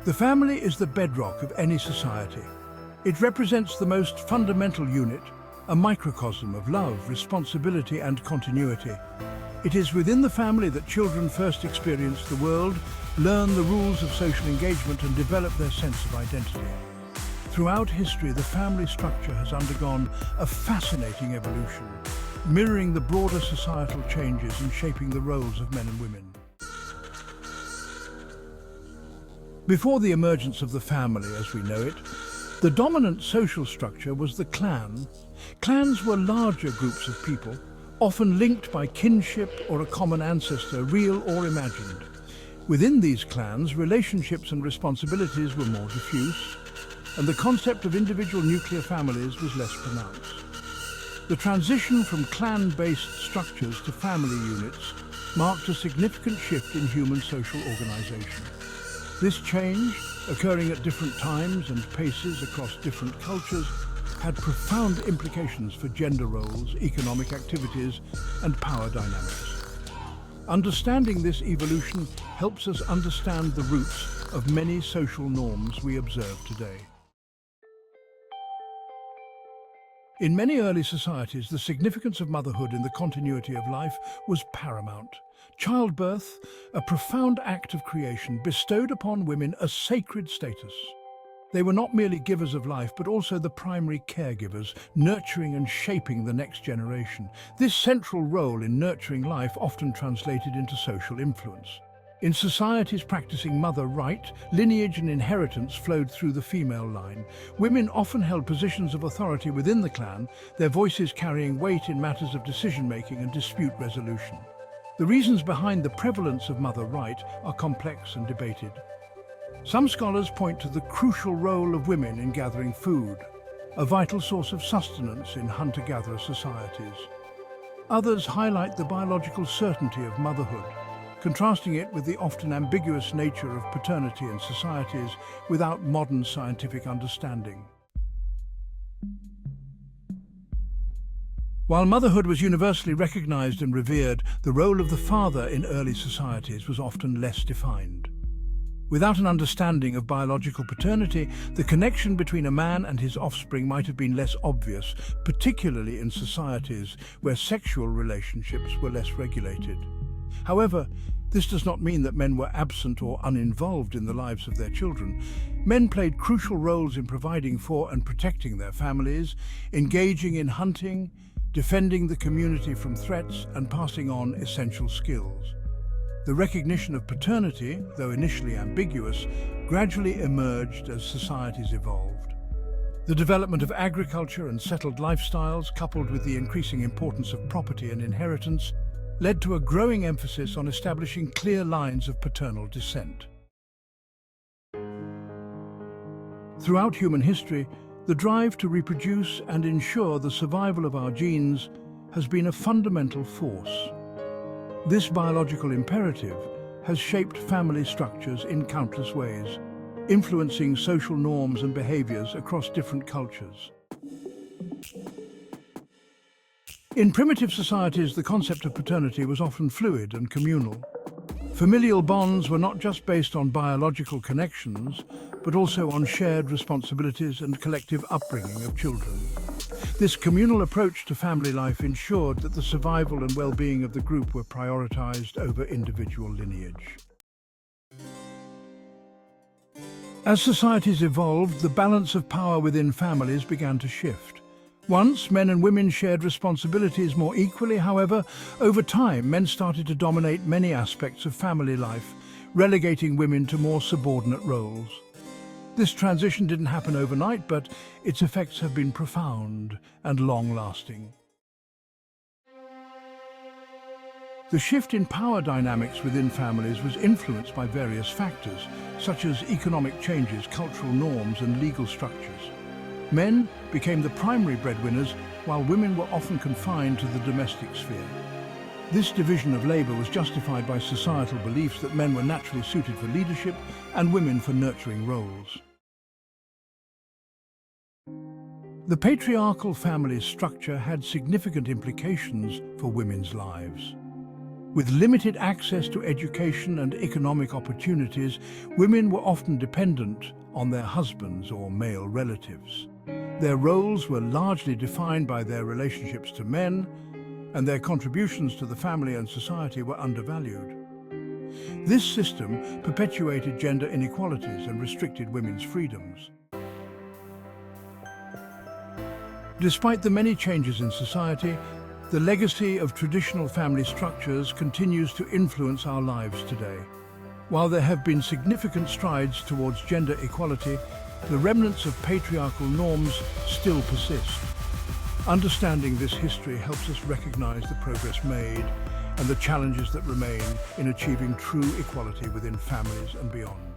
The family is the bedrock of any society. It represents the most fundamental unit, a microcosm of love, responsibility and continuity. It is within the family that children first experience the world, learn the rules of social engagement and develop their sense of identity. Throughout history, the family structure has undergone a fascinating evolution, mirroring the broader societal changes and shaping the roles of men and women. Before the emergence of the family as we know it, the dominant social structure was the clan. Clans were larger groups of people, often linked by kinship or a common ancestor, real or imagined. Within these clans, relationships and responsibilities were more diffuse, and the concept of individual nuclear families was less pronounced. The transition from clan-based structures to family units marked a significant shift in human social organization. This change, occurring at different times and paces across different cultures, had profound implications for gender roles, economic activities, and power dynamics. Understanding this evolution helps us understand the roots of many social norms we observe today. In many early societies, the significance of motherhood in the continuity of life was paramount. Childbirth, a profound act of creation, bestowed upon women a sacred status. They were not merely givers of life, but also the primary caregivers, nurturing and shaping the next generation. This central role in nurturing life often translated into social influence. In societies practicing mother right, lineage and inheritance flowed through the female line. Women often held positions of authority within the clan, their voices carrying weight in matters of decision-making and dispute resolution. The reasons behind the prevalence of mother right are complex and debated. Some scholars point to the crucial role of women in gathering food, a vital source of sustenance in hunter-gatherer societies. Others highlight the biological certainty of motherhood, contrasting it with the often ambiguous nature of paternity in societies without modern scientific understanding. While motherhood was universally recognized and revered, the role of the father in early societies was often less defined. Without an understanding of biological paternity, the connection between a man and his offspring might have been less obvious, particularly in societies where sexual relationships were less regulated. However, this does not mean that men were absent or uninvolved in the lives of their children. Men played crucial roles in providing for and protecting their families, engaging in hunting, defending the community from threats, and passing on essential skills. The recognition of paternity, though initially ambiguous, gradually emerged as societies evolved. The development of agriculture and settled lifestyles, coupled with the increasing importance of property and inheritance, led to a growing emphasis on establishing clear lines of paternal descent. Throughout human history, the drive to reproduce and ensure the survival of our genes has been a fundamental force. This biological imperative has shaped family structures in countless ways, influencing social norms and behaviors across different cultures. In primitive societies, the concept of paternity was often fluid and communal. Familial bonds were not just based on biological connections, but also on shared responsibilities and collective upbringing of children. This communal approach to family life ensured that the survival and well-being of the group were prioritized over individual lineage. As societies evolved, the balance of power within families began to shift. Once, men and women shared responsibilities more equally. However, over time, men started to dominate many aspects of family life, relegating women to more subordinate roles. This transition didn't happen overnight, but its effects have been profound and long-lasting. The shift in power dynamics within families was influenced by various factors, such as economic changes, cultural norms, and legal structures. Men became the primary breadwinners, while women were often confined to the domestic sphere. This division of labor was justified by societal beliefs that men were naturally suited for leadership and women for nurturing roles. The patriarchal family structure had significant implications for women's lives. With limited access to education and economic opportunities, women were often dependent on their husbands or male relatives. Their roles were largely defined by their relationships to men, and their contributions to the family and society were undervalued. This system perpetuated gender inequalities and restricted women's freedoms. Despite the many changes in society, the legacy of traditional family structures continues to influence our lives today. While there have been significant strides towards gender equality, the remnants of patriarchal norms still persist. Understanding this history helps us recognize the progress made and the challenges that remain in achieving true equality within families and beyond.